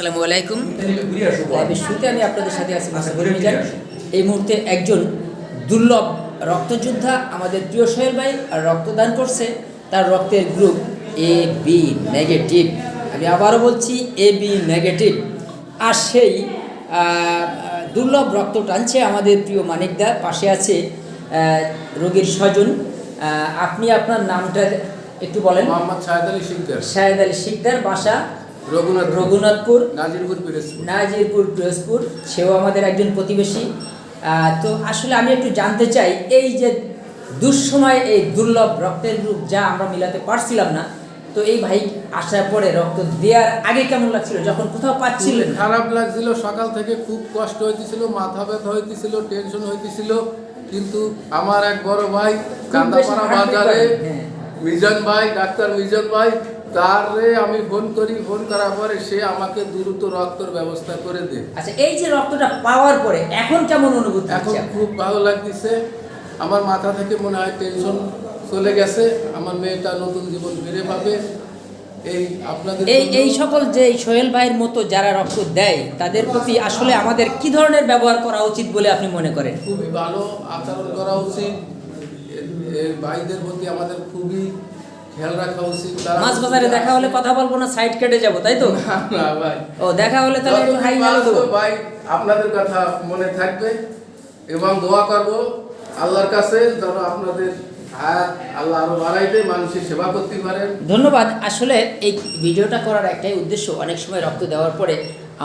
আসসালামু আলাইকুম। লাইভের শুরুতে আমি আপনাদের সাথে আছি মুসাফির মিজান। এই মুহূর্তে একজন দুর্লভ রক্তযোদ্ধা আমাদের প্রিয় সোহেল ভাই আর রক্তদান করছে। তার রক্তের গ্রুপ এ বি নেগেটিভ। আমি আবারও বলছি এ বি নেগেটিভ। আর সেই দুর্লভ রক্ত টানছে আমাদের প্রিয় মানিকদা। পাশে আছে রোগীর স্বজন। আপনি আপনার নামটা একটু বলেন। মোহাম্মদ শাহেদ আলী শিকদার। শাহেদ আলী শিকদার, বাসা রঘুনাথপুর, নাজিরপুর পিরোজপুর। সেও আমাদের একজন প্রতিবেশী। তো আসলে আমি একটু জানতে চাই, এই যে দুঃসময় এই দুর্লভ রক্তের গ্রুপ যা আমরা মিলাতে পারছিলাম না, তো এই ভাই আসার পরে রক্ত দেওয়ার আগে কেমন লাগছিল যখন কোথাও পাচ্ছিলেন? খারাপ লাগছিল, সকাল থেকে খুব কষ্ট হইতেছিল, মাথা ব্যথা হইতেছিল, টেনশন হইতেছিল। কিন্তু আমার এক বড় ভাই কান্দাপাড়া বাজারে মিজান ভাই, ডাক্তার মিজান ভাই, তারে আমি ফোন করি। ফোন করার পরে সে আমাকে দ্রুত রক্তের ব্যবস্থা করে দেয়। আচ্ছা, এই যে রক্তটা পাওয়ার পরে এখন কেমন অনুভূতি? এখন খুব ভালো লাগতেছে। আমার মাথা থেকে মনে হয় টেনশন চলে গেছে। আমার মেয়েটা নতুন জীবন ফিরে পাবে। এই আপনাদের এই সকল যে সোহেল ভাইয়ের মতো যারা রক্ত দেয় তাদের প্রতি আসলে আমাদের কি ধরনের ব্যবহার করা উচিত বলে আপনি মনে করেন? খুবই ভালো আচরণ করা উচিত। এই ভাইদের প্রতি আমাদের খুবই খেয়াল রাখা উচিত। মাছ বাজারে দেখা হলে কথা বলবো না, সাইড কেটে যাবো, তাই তো? না ভাই, ও দেখা হলে তাহলে একটু হাই হ্যালো দেবো। ভাই আপনাদের কথা মনে থাকবে এবং দোয়া করব আল্লাহর কাছে যেন আপনাদের আল্লাহ আরো বাড়াইতে মানুষের সেবা করতে পারেন। ধন্যবাদ। আসলে এই ভিডিওটা করার একটাই উদ্দেশ্য, অনেক সময় রক্ত দেওয়ার পরে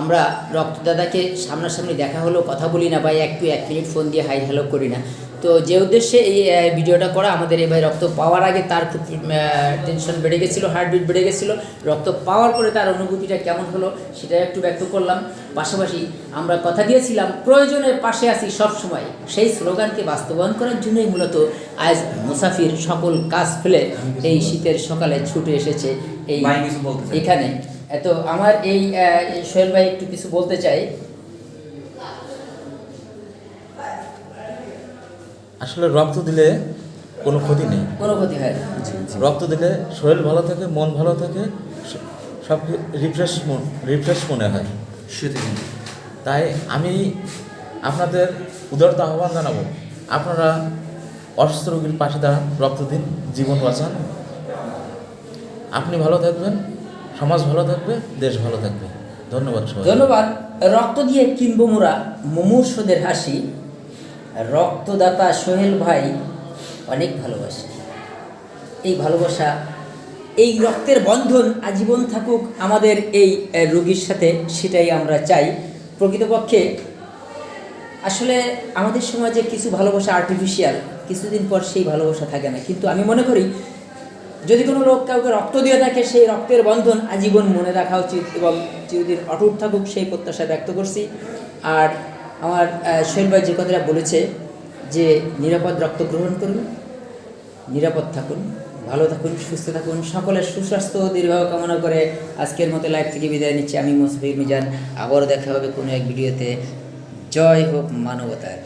আমরা রক্তদাতাকে সামনাসামনি দেখা হলেও কথা বলি না, বা এক মিনিট ফোন দিয়ে হাই হ্যালো করি না। তো যে উদ্দেশ্যে এই ভিডিওটা করা, আমাদের এই ভাই রক্ত পাওয়ার আগে তার খুব টেনশন বেড়ে গেছিলো, হার্টবিট বেড়ে গেছিলো। রক্ত পাওয়ার পরে তার অনুভূতিটা কেমন হলো সেটা একটু ব্যক্ত করলাম। পাশাপাশি আমরা কথা দিয়েছিলাম প্রয়োজনের পাশে আছি সব সময়, সেই স্লোগানকে বাস্তবায়ন করার জন্যই মূলত আজ মুসাফির সকল কাজ ফেলে এই শীতের সকালে ছুটে এসেছে এখানে। তো আমার এই সোহেল ভাই একটু কিছু বলতে চাই। আসলে রক্ত দিলে কোনো ক্ষতি নেই, কোনো ক্ষতি হয় না। রক্ত দিলে শরীর ভালো থাকে, মন ভালো থাকে, সব রিফ্রেশ মনে হয়। তাই আমি আপনাদের উদারতা আহ্বান জানাবো, আপনারা অসুস্থ রোগীর পাশে দাঁড়ান, রক্ত দিন, জীবন বাঁচান। আপনি ভালো থাকবেন, সমাজ ভালো থাকবে, দেশ ভালো থাকবে। ধন্যবাদ সবাই। ধন্যবাদ। রক্ত দিয়ে কিনবো মোরা মুমূর্ষদের হাসি, রক্তদাতা সোহেল ভাই অনেক ভালোবাসে। এই ভালোবাসা, এই রক্তের বন্ধন আজীবন থাকুক আমাদের এই রোগীর সাথে, সেটাই আমরা চাই। প্রকৃতপক্ষে আসলে আমাদের সমাজে কিছু ভালোবাসা আর্টিফিশিয়াল, কিছুদিন পর সেই ভালোবাসা থাকে না। কিন্তু আমি মনে করি যদি কোনো লোক কাউকে রক্ত দিয়ে থাকে, সেই রক্তের বন্ধন আজীবন মনে রাখা উচিত এবং চিরদিন অটুট থাকুক, সেই প্রত্যাশা ব্যক্ত করছি। আর আমার সোহেল ভাই যে কথাটা বলেছে যে নিরাপদ রক্ত গ্রহণ করুন, নিরাপদ থাকুন, ভালো থাকুন, সুস্থ থাকুন, সকলের সুস্বাস্থ্য দীর্ঘায়ু কামনা করে আজকের মতো লাইভ থেকে বিদায় নিচ্ছি। আমি মুসাফির মিজান। আবারও দেখা হবে কোনো এক ভিডিওতে। জয় হোক মানবতার।